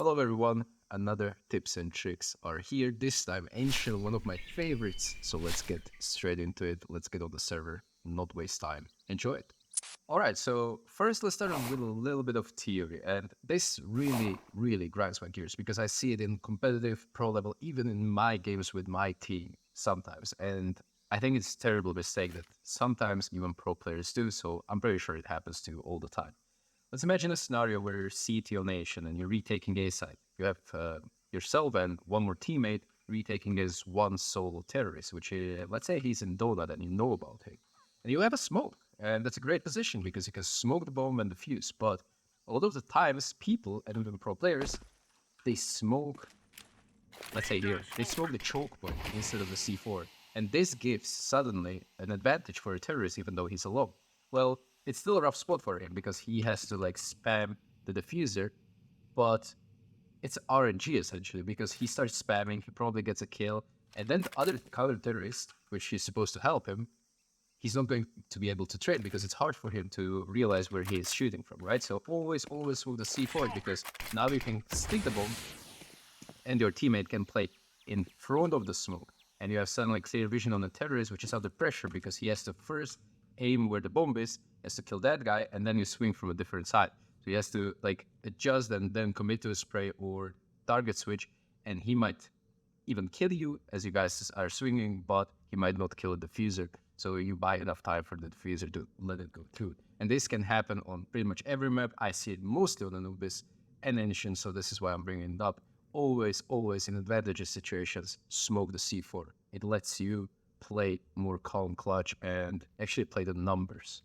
Hello everyone, another tips and tricks are here. This time Ancient, one of my favorites. So let's get straight into it. Let's get on the server, not waste time. Enjoy it. Alright, so first let's start off with a little bit of theory. And this really grinds my gears because I see it in competitive pro level, even in my games with my team sometimes. And I think it's a terrible mistake that sometimes even pro players do, so I'm pretty sure it happens to you all the time. Let's imagine a scenario where you're CTO Nation and you're retaking A side. You have yourself and one more teammate retaking as one solo terrorist, which let's say he's in Donut and you know about him. And you have a smoke, and that's a great position because you can smoke the bomb and defuse. But a lot of the times, people, and even pro players, they smoke, let's say here, they smoke the choke point instead of the C4. And this gives suddenly an advantage for a terrorist even though he's alone. Well, it's still a rough spot for him because he has to like spam the diffuser, but it's RNG essentially because he starts spamming, he probably gets a kill, and then the other counter terrorist, which is supposed to help him, he's not going to be able to trade because it's hard for him to realize where he is shooting from, right? So always smoke the C4 because now you can stick the bomb and your teammate can play in front of the smoke. And you have suddenly clear vision on the terrorist, which is under pressure because he has to first aim where the bomb is, has to kill that guy, and then you swing from a different side. So he has to like adjust and then commit to a spray or target switch, and he might even kill you as you guys are swinging, but he might not kill a diffuser. So you buy enough time for the diffuser to let it go through. And this can happen on pretty much every map. I see it mostly on Anubis and Ancient, so this is why I'm bringing it up. Always in advantageous situations, smoke the C4. It lets you play more calm clutch and actually play the numbers.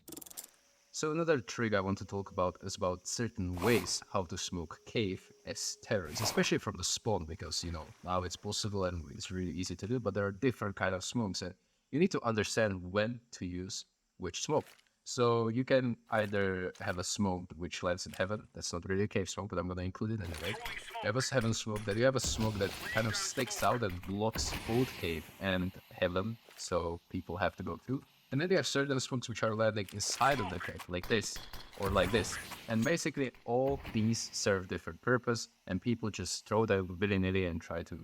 So another trick I want to talk about is about certain ways how to smoke cave as terrorists, especially from the spawn, because, you know, now it's possible and it's really easy to do, but there are different kind of smokes and you need to understand when to use which smoke. So you can either have a smoke which lands in heaven. That's not really a cave smoke, but I'm going to include it anyway. You have a heaven smoke, then you have a smoke that kind of sticks out and blocks both cave and heaven, so people have to go through. And then you have certain smokes which are landing inside of the cave, like this, or like this. And basically all these serve different purpose, and people just throw them willy-nilly and try to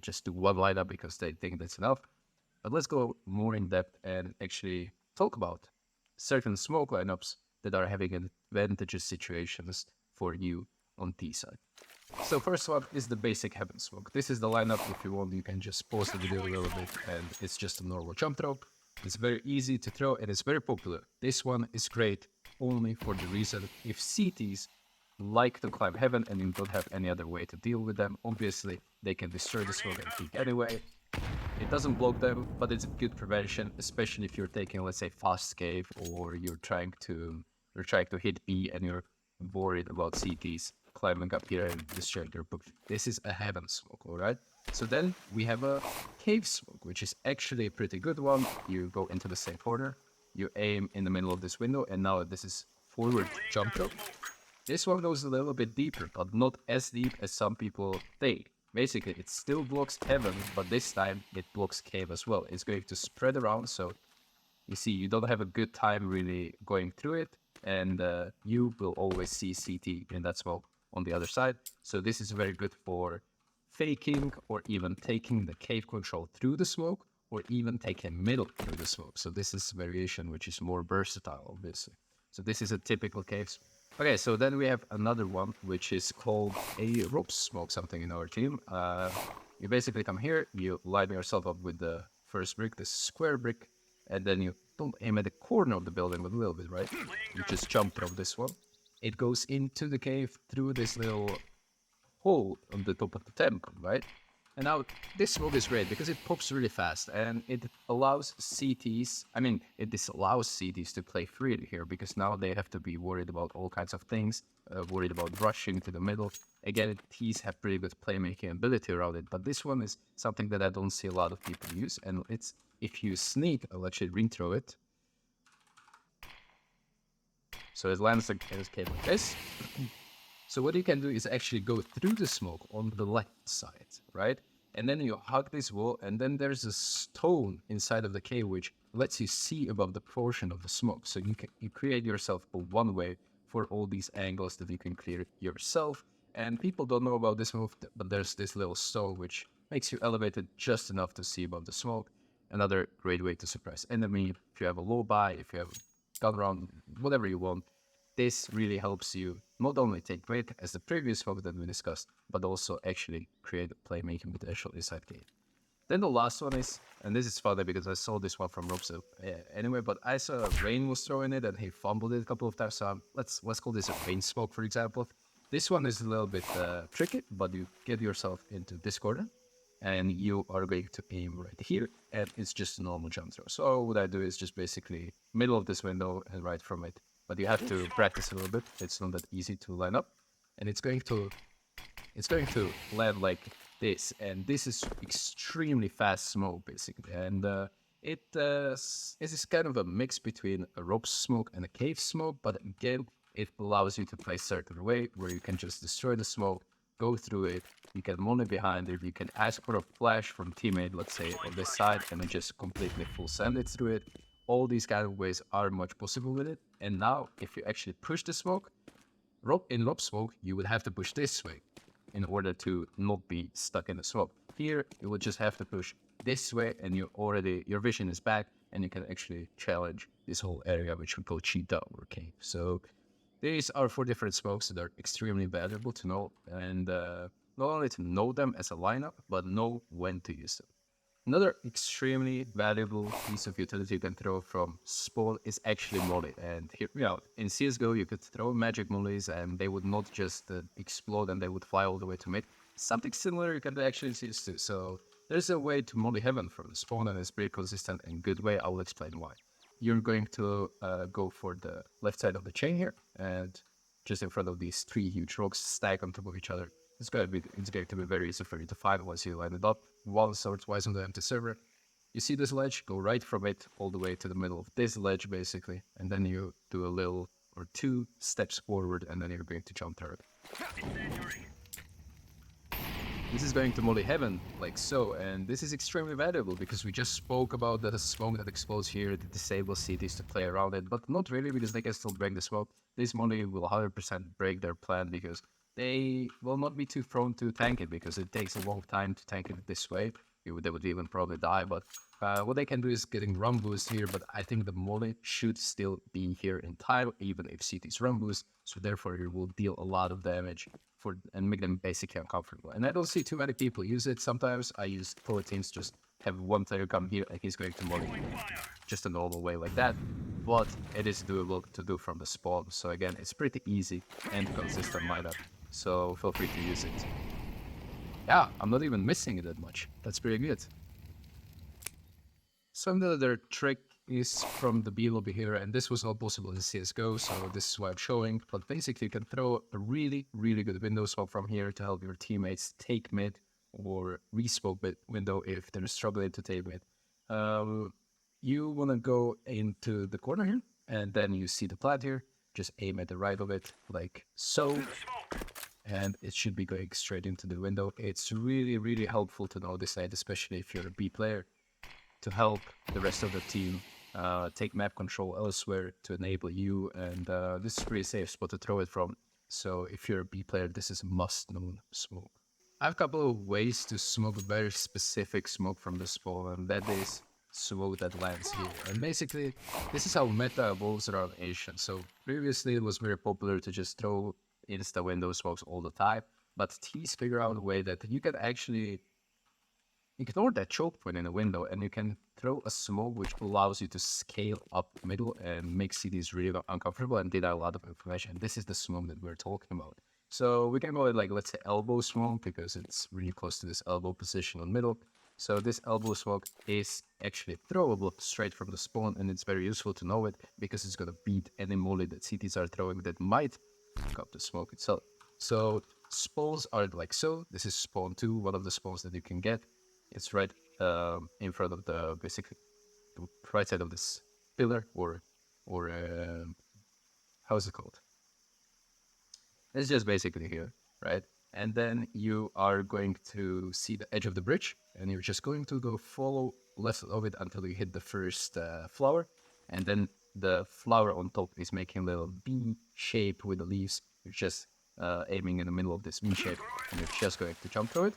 just do one lineup because they think that's enough. But let's go more in depth and actually talk about certain smoke lineups that are having advantageous situations for you on T side. So first one is the basic heaven smoke. This is the lineup. If you want, you can just pause the video a little bit, and it's just a normal jump throw. It's very easy to throw and it's very popular. This one is great only for the reason if CTs like to climb heaven and you don't have any other way to deal with them, obviously they can destroy the smoke and peek anyway. It doesn't block them, but it's a good prevention, especially if you're taking, let's say, fast cave or you're trying to hit B and you're worried about CTs climbing up here and destroying your book. This is a heaven smoke, alright? So then we have a cave smoke, which is actually a pretty good one. You go into the same corner, you aim in the middle of this window, and now this is forward jump throw. This one goes a little bit deeper, but not as deep as some people think. Basically, it still blocks heaven, but this time it blocks cave as well. It's going to spread around, so you see, you don't have a good time really going through it, and you will always see CT in that smoke on the other side. So this is very good for faking or even taking the cave control through the smoke, or even taking middle through the smoke. So this is variation which is more versatile, obviously. So this is a typical cave smoke. Okay, so then we have another one, which is called a Ropz Smoke something in our team. You basically come here, you line yourself up with the first brick, this square brick, and then you don't aim at the corner of the building, but a little bit, right? You just jump from this one. It goes into the cave through this little hole on the top of the temple, right? And now this smoke is great because it pops really fast and it allows CTs, it disallows CTs to play freely here because now they have to be worried about all kinds of things, worried about rushing to the middle. Again, Ts have pretty good playmaking ability around it, but this one is something that I don't see a lot of people use, and it's if you sneak, I'll actually rethrow it. So it lands like this. So what you can do is actually go through the smoke on the left side, right? And then you hug this wall, and then there's a stone inside of the cave which lets you see above the portion of the smoke. So you create yourself a one-way for all these angles that you can clear yourself. And people don't know about this move, but there's this little stone which makes you elevated just enough to see above the smoke. Another great way to suppress enemy. If you have a low buy, if you have gun round, whatever you want, this really helps you not only take weight as the previous smoke that we discussed, but also actually create a playmaking potential inside game. Then the last one is, and this is funny because I saw this one from Ropz Smoke anyway, but I saw Rain was throwing it and he fumbled it a couple of times. So let's call this a Rain Smoke, for example. This one is a little bit tricky, but you get yourself into this corner and you are going to aim right here, and it's just a normal jump throw. So what I do is just basically middle of this window and right from it. But you have to practice a little bit. It's not that easy to line up, and it's going to land like this, and this is extremely fast smoke basically, and it is kind of a mix between a rope smoke and a cave smoke, but again it allows you to play certain way where you can just destroy the smoke, go through it, you can money behind it, you can ask for a flash from teammate, let's say on this side, and then just completely full send it through it. All these kind of ways are much possible with it, and now if you actually push the smoke, in Ropz Smoke, you would have to push this way in order to not be stuck in the smoke. Here, you would just have to push this way, and your vision is back, and you can actually challenge this whole area, which we call cheetah or cave. So these are 4 different smokes that are extremely valuable to know, and not only to know them as a lineup, but know when to use them. Another extremely valuable piece of utility you can throw from spawn is actually molly. And here, in CSGO, you could throw magic mollies and they would not just explode and they would fly all the way to mid. Something similar you can do actually in CS2. So there's a way to molly heaven from the spawn, and it's pretty consistent and good way. I will explain why. You're going to go for the left side of the chain here, and just in front of these 3 huge rocks stack on top of each other. It's going to be very easy for you to find once you line it up once or twice on the empty server. You see this ledge, go right from it all the way to the middle of this ledge basically, and then you do a little or 2 steps forward, and then you're going to jump through it. This is going to molly heaven, like so, and this is extremely valuable because we just spoke about the smoke that explodes here, that disables cities to play around it, but not really because they can still break the smoke. This molly will 100% break their plan because they will not be too prone to tank it because it takes a long time to tank it this way. They would even probably die, but what they can do is getting run boost here, but I think the molly should still be here in time, even if CT's run boost, so therefore it will deal a lot of damage and make them basically uncomfortable. And I don't see too many people use it. Sometimes I use pro teams, just have one player come here and he's going to molly just a normal way like that, but it is doable to do from the spawn. So again, it's pretty easy and consistent lineup, so feel free to use it. Yeah, I'm not even missing it that much. That's pretty good. So another trick is from the B lobby here, and this was not possible in CSGO, so this is why I'm showing. But basically, you can throw a really, really good window smoke from here to help your teammates take mid or re-smoke mid window if they're struggling to take mid. You want to go into the corner here, and then you see the plant here. Just aim at the right of it, like so. And it should be going straight into the window. It's really, really helpful to know this side, especially if you're a B player, to help the rest of the team take map control elsewhere to enable you. And this is a pretty safe spot to throw it from. So if you're a B player, this is a must-known smoke. I have a couple of ways to smoke a very specific smoke from the spawn, and that is smoke that lands here. And basically, this is how meta evolves around Ancient. So previously, it was very popular to just throw insta window smokes all the time, but teams figure out a way that you can actually ignore that choke point in a window, and you can throw a smoke which allows you to scale up middle and make cities really uncomfortable and deny a lot of information. This is the smoke that we're talking about. So we can go with, like, let's say elbow smoke because it's really close to this elbow position on middle. So this elbow smoke is actually throwable straight from the spawn, and it's very useful to know it because it's going to beat any molly that CTs are throwing that might pick up the smoke itself. So spawns are like so. This is spawn 2, one of the spawns that you can get. It's right in front of the, basically, the right side of this pillar, or how's it called? It's just basically here, right? And then you are going to see the edge of the bridge, and you're just going to go follow left of it until you hit the first flower, and then the flower on top is making a little B shape with the leaves. You just aiming in the middle of this V shape, and you're just going to jump through it.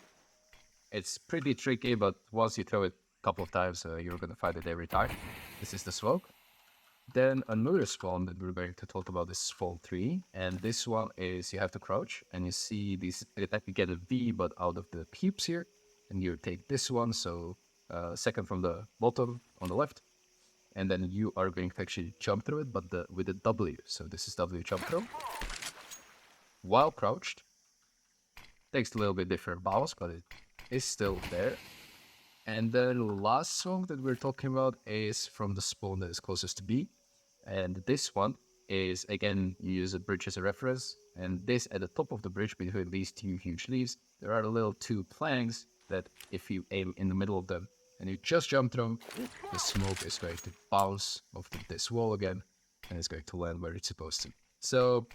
It's pretty tricky, but once you throw it a couple of times, you're going to find it every time. This is the smoke. Then another spawn that we're going to talk about is spawn 3, and this one is you have to crouch, and you see this, you get a V, but out of the pubes here, and you take this one, so second from the bottom on the left, and then you are going to actually jump through it, but with a W, so this is W jump through. While crouched, takes a little bit different bounce, but it is still there. And the last song that we're talking about is from the spawn that is closest to B. And this one is, again, you use a bridge as a reference. And this, at the top of the bridge between these two huge leaves, there are little two planks that if you aim in the middle of them and you just jump through, the smoke is going to bounce off this wall again, and it's going to land where it's supposed to. So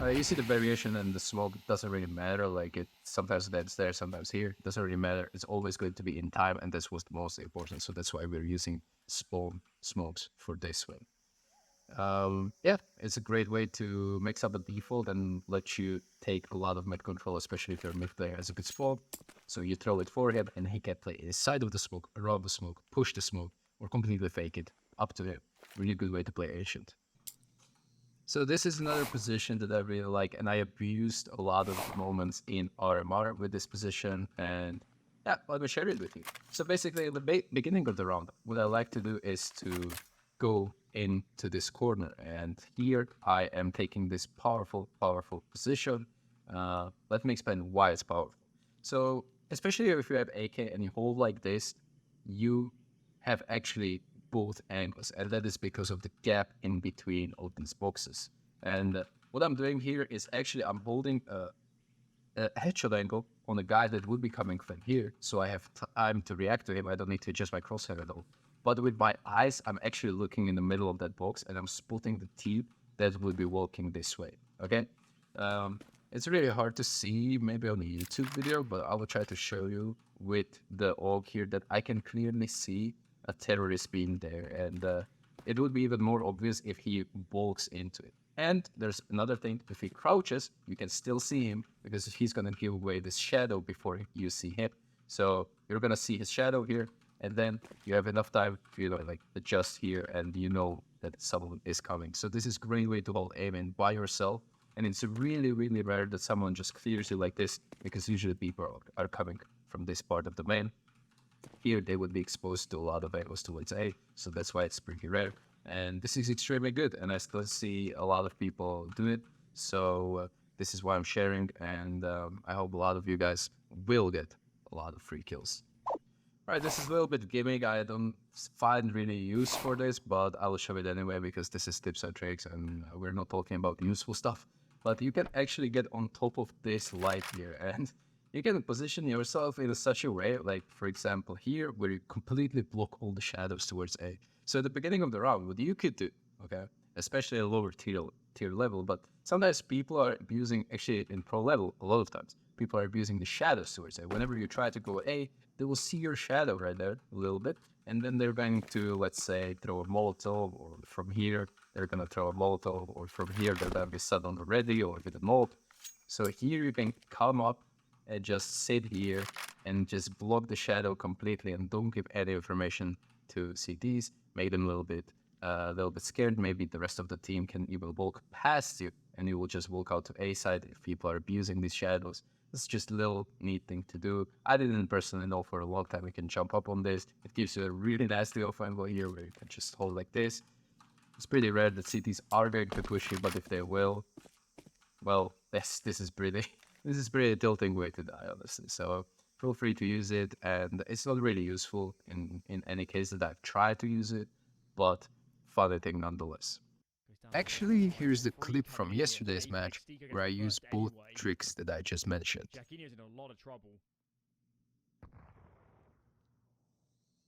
you see the variation, and the smoke doesn't really matter. Like, it sometimes that's there, sometimes here. It doesn't really matter. It's always going to be in time, and that's what's the most important. So that's why we're using spawn smokes for this one. Yeah, it's a great way to mix up the default and let you take a lot of mid control, especially if your mid player has a good spawn. So you throw it for him, and he can play inside of the smoke, around the smoke, push the smoke, or completely fake it. Up to him. Really good way to play Ancient. So this is another position that I really like, and I abused a lot of moments in RMR with this position, and yeah, let me share it with you. So basically, in the beginning of the round, what I like to do is to go into this corner, and here I am taking this powerful position. Let me explain why it's powerful. So especially if you have AK and you hold like this, you have actually both angles, and that is because of the gap in between of these boxes. And what I'm doing here is actually I'm holding a headshot angle on a guy that would be coming from here, so I have time to react to him. I don't need to adjust my crosshair at all. But with my eyes, I'm actually looking in the middle of that box, and I'm spotting the team that would be walking this way. Okay, it's really hard to see maybe on a YouTube video, but I will try to show you with the AUG here that I can clearly see a terrorist being there, and it would be even more obvious if he walks into it. And there's another thing, if he crouches, you can still see him, because he's gonna give away this shadow before you see him. So you're gonna see his shadow here, and then you have enough time to, like, adjust here, and you know that someone is coming. So this is a great way to hold aim in by yourself, and it's really rare that someone just clears you like this, because usually people are coming from this part of the main. Here they would be exposed to a lot of angles towards A, so that's why it's pretty rare. And this is extremely good, and I still see a lot of people do it. So this is why I'm sharing, and I hope a lot of you guys will get a lot of free kills. Alright, this is a little bit gimmick. I don't find really use for this, but I will show it anyway, because this is tips and tricks, and we're not talking about useful stuff. But you can actually get on top of this light here, and you can position yourself in such a way, like for example here, where you completely block all the shadows towards A. So at the beginning of the round, what you could do, okay, especially at lower tier level, but sometimes people are abusing, actually in pro level, a lot of times, people are abusing the shadows towards A. Whenever you try to go A, they will see your shadow right there a little bit, and then they're going to, let's say, throw a Molotov, or from here, they're going to throw a Molotov, or from here, they're going to be set on already, or with a Molotov. So here you can come up and just sit here and just block the shadow completely, and don't give any information to CTs. Make them a little bit scared. Maybe the rest of the team can even walk past you, and you will just walk out to A side if people are abusing these shadows. It's just a little neat thing to do. I didn't personally know for a long time you can jump up on this. It gives you a really nasty off angle here where you can just hold like this. It's pretty rare that CTs are going to push you, but if they will, well, this is pretty tilting way to die, honestly. So feel free to use it, and it's not really useful in any case that I've tried to use it, but funny thing nonetheless. Actually, here's the clip from yesterday's match where I used both tricks that I just mentioned. Jacquinho's in a lot of trouble.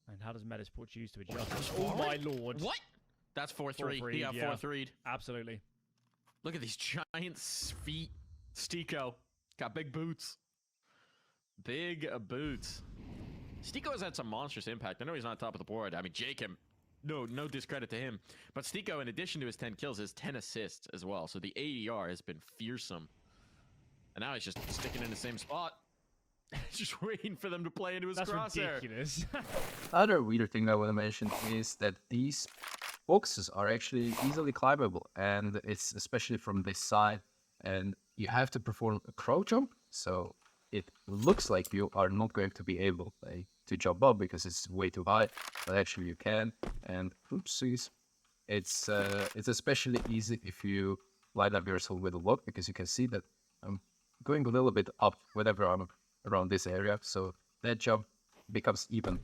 And how does Metasport choose to adjust? Oh my lord. What? That's 4-3. He got 4-3'd. Absolutely. Look at these giant feet. STYKO. Got big boots. Big boots. STYKO has had some monstrous impact. I know he's not top of the board. I mean, Jake him. No discredit to him. But STYKO, in addition to his 10 kills, has 10 assists as well. So the ADR has been fearsome. And now he's just sticking in the same spot. Just waiting for them to play into his That's crosshair. ridiculous. Other weird thing I want to mention is that these boxes are actually easily climbable, and it's especially from this side, and you have to perform a crow jump, so it looks like you are not going to be able to jump up because it's way too high, but actually you can. And oopsies, it's especially easy if you line up yourself with a lock, because you can see that I'm going a little bit up whenever I'm around this area, so that jump becomes even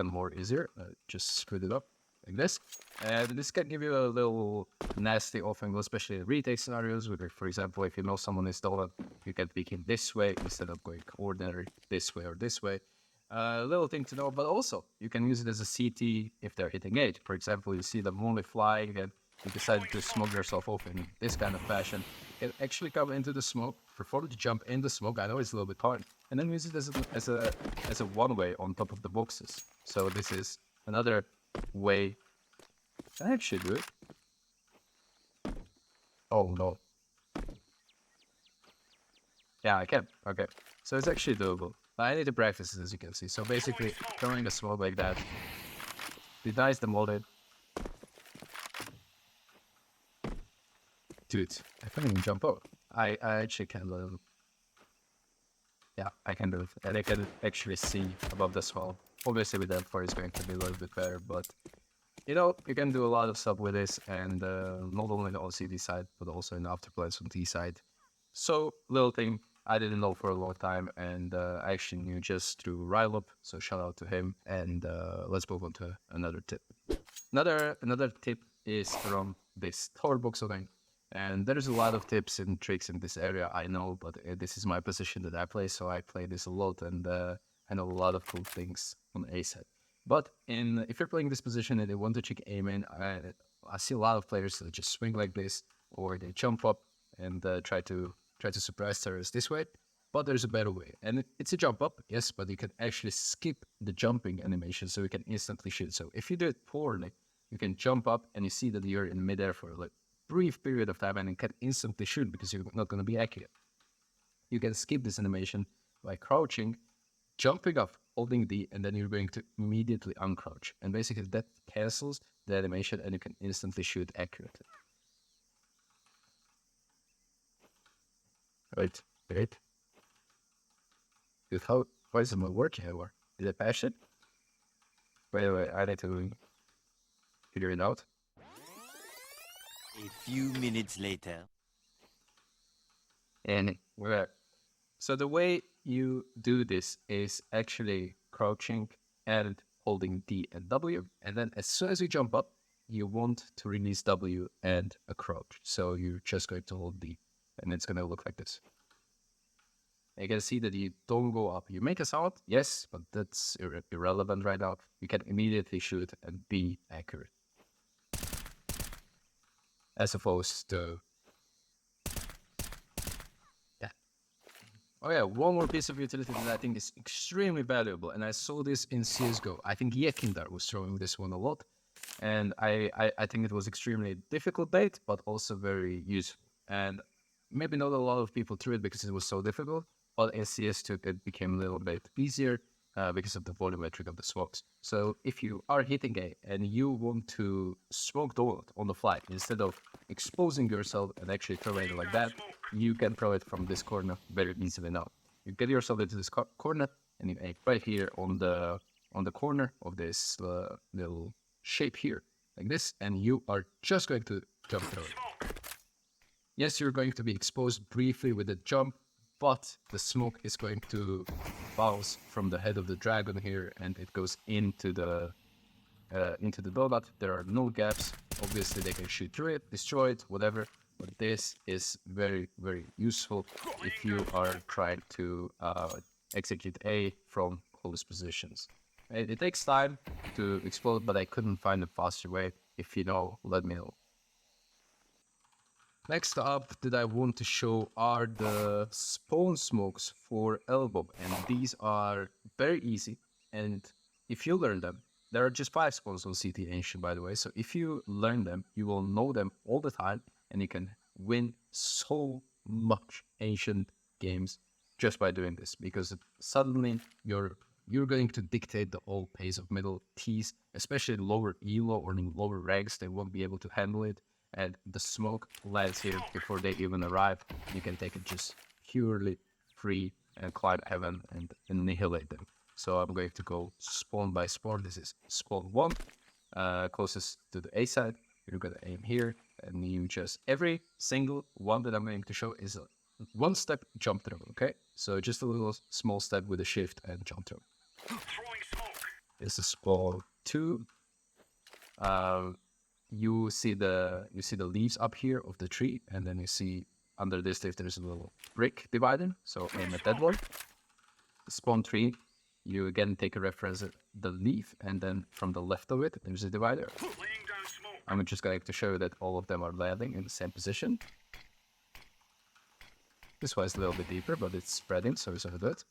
more easier. Just screwed it up like this, and this can give you a little nasty off angle, especially in retake scenarios. Where, for example, if you know someone is stolen, you can peek in this way instead of going ordinary this way or this way. Little thing to know, but also you can use it as a CT if they're hitting 8. For example, you see them only flying and you decide to smoke yourself off in this kind of fashion. You can actually come into the smoke, perform the jump in the smoke. I know it's a little bit hard, and then use it as a one-way on top of the boxes. So this is another way. Can I actually do it? Oh no. Yeah, I can. Okay. So it's actually doable. But I need to practice it, as you can see. So basically, throwing a smoke like that denies the molded. Dude, I can't even jump out. I actually can let him. Yeah, I can do it. And I can actually see above the swell. Obviously with that part it's going to be a little bit better, but you know, you can do a lot of stuff with this, and not only on CD side, but also in afterplays on T side. So, little thing I didn't know for a long time, and I actually knew just through Rylop, so shout out to him, and let's move on to another tip. Another tip is from this tower box thing, and there's a lot of tips and tricks in this area, I know, but this is my position that I play, so I play this a lot, and I know a lot of cool things on A side. But if you're playing this position and they want to check aim in, I see a lot of players that just swing like this, or they jump up and try to surprise terrorists this way. But there's a better way, and it's a jump up, yes, but you can actually skip the jumping animation, so you can instantly shoot. So if you do it poorly, you can jump up and you see that you're in midair for a brief period of time, and you can instantly shoot because you're not going to be accurate. You can skip this animation by crouching, jumping up, holding D, and then you're going to immediately uncrouch. And basically that cancels the animation and you can instantly shoot accurately. Right. Dude, why is it not working anymore? Is it passion? Wait, I need to figure it out. A few minutes later. And we're back. So the way you do this is actually crouching and holding D and W, and then as soon as you jump up, you want to release W and a crouch. So you're just going to hold D, and it's going to look like this. You can see that you don't go up. You make a sound, yes, but that's irrelevant right now. You can immediately shoot and be accurate. As opposed to... yeah. Oh yeah, one more piece of utility that I think is extremely valuable, and I saw this in CSGO. I think Yekindar was throwing this one a lot, and I think it was extremely difficult bait, but also very useful. And maybe not a lot of people threw it because it was so difficult, but in CS2 it became a little bit easier because of the volumetric of the smokes. So if you are hitting A and you want to smoke donut on the fly, instead of exposing yourself and actually throwing it like that, you can throw it from this corner very easily now. You get yourself into this corner and you aim right here on the corner of this little shape here, like this, and you are just going to jump through it. Yes, you're going to be exposed briefly with the jump, but the smoke is going to bounce from the head of the dragon here, and it goes into the donut. There are no gaps. Obviously, they can shoot through it, destroy it, whatever. But this is very, very useful if you are trying to execute A from close positions. It takes time to explode, but I couldn't find a faster way. If you know, let me know. Next up that I want to show are the spawn smokes for elbow, and these are very easy, and if you learn them, there are just 5 spawns on CT Ancient, by the way, so if you learn them, you will know them all the time, and you can win so much Ancient games just by doing this, because suddenly you're going to dictate the whole pace of middle T's, especially lower elo or in lower ranks. They won't be able to handle it, and the smoke lands here before they even arrive. You can take it just purely free and climb heaven and annihilate them. So I'm going to go spawn by spawn. This is spawn 1, closest to the A side. You're going to aim here, and you just, every single one that I'm going to show is a one step jump throw, okay? So just a little small step with a shift and jump throw. This is spawn 2. You see the leaves up here of the tree, and then you see under this leaf there's a little brick divider. So aim at that one. Spawn 3, you again take a reference at the leaf, and then from the left of it there's a divider. I'm just going to show you that all of them are landing in the same position. This one is a little bit deeper, but it's spreading, so it's all good.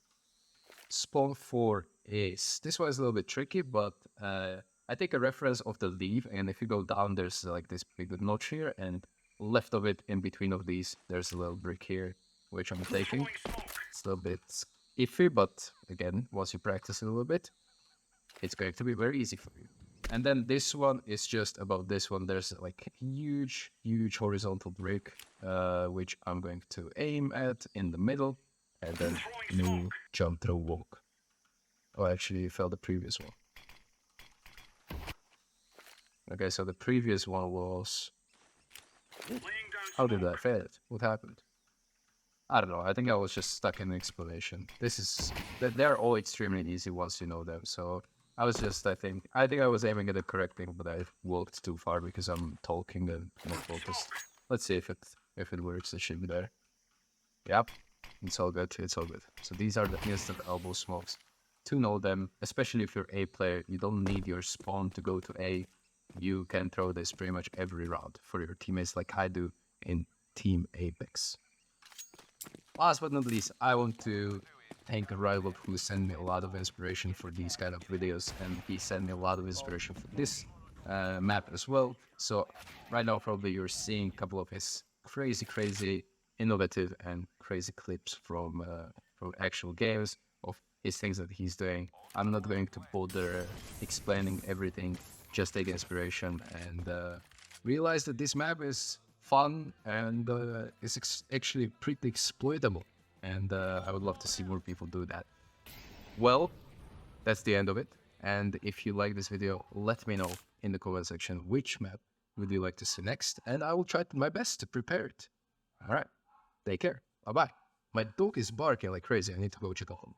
Spawn 4 is, this one is a little bit tricky, but I take a reference of the leaf, and if you go down, there's like this big notch here, and left of it, in between of these, there's a little brick here, which I'm taking. It's a little bit iffy, but again, once you practice a little bit, it's going to be very easy for you. And then this one is just above this one. There's like a huge horizontal brick, which I'm going to aim at in the middle, and then new jump throw walk. Oh, actually, you failed the previous one. Okay, so the previous one was... How did I fail it? What happened? I don't know. I think I was just stuck in the explanation. They're all extremely easy once you know them. So I was just, I think I was aiming at the correct thing, but I walked too far because I'm talking and not focused. Let's see if it works. It should be there. Yep, it's all good. It's all good. So these are the instant elbow smokes. To know them, especially if you're A player, you don't need your spawn to go to A. You can throw this pretty much every round for your teammates, like I do in Team Apex. Last but not least, I want to thank Rival, who sent me a lot of inspiration for these kind of videos, and he sent me a lot of inspiration for this map as well. So right now probably you're seeing a couple of his crazy innovative and crazy clips from actual games of his things that he's doing. I'm not going to bother explaining everything. Just take inspiration and realize that this map is fun and is actually pretty exploitable, and I would love to see more people do that. Well, that's the end of it, and if you like this video, let me know in the comment section which map would you like to see next, and I will try my best to prepare it. Alright, take care, bye bye. My dog is barking like crazy, I need to go check on him.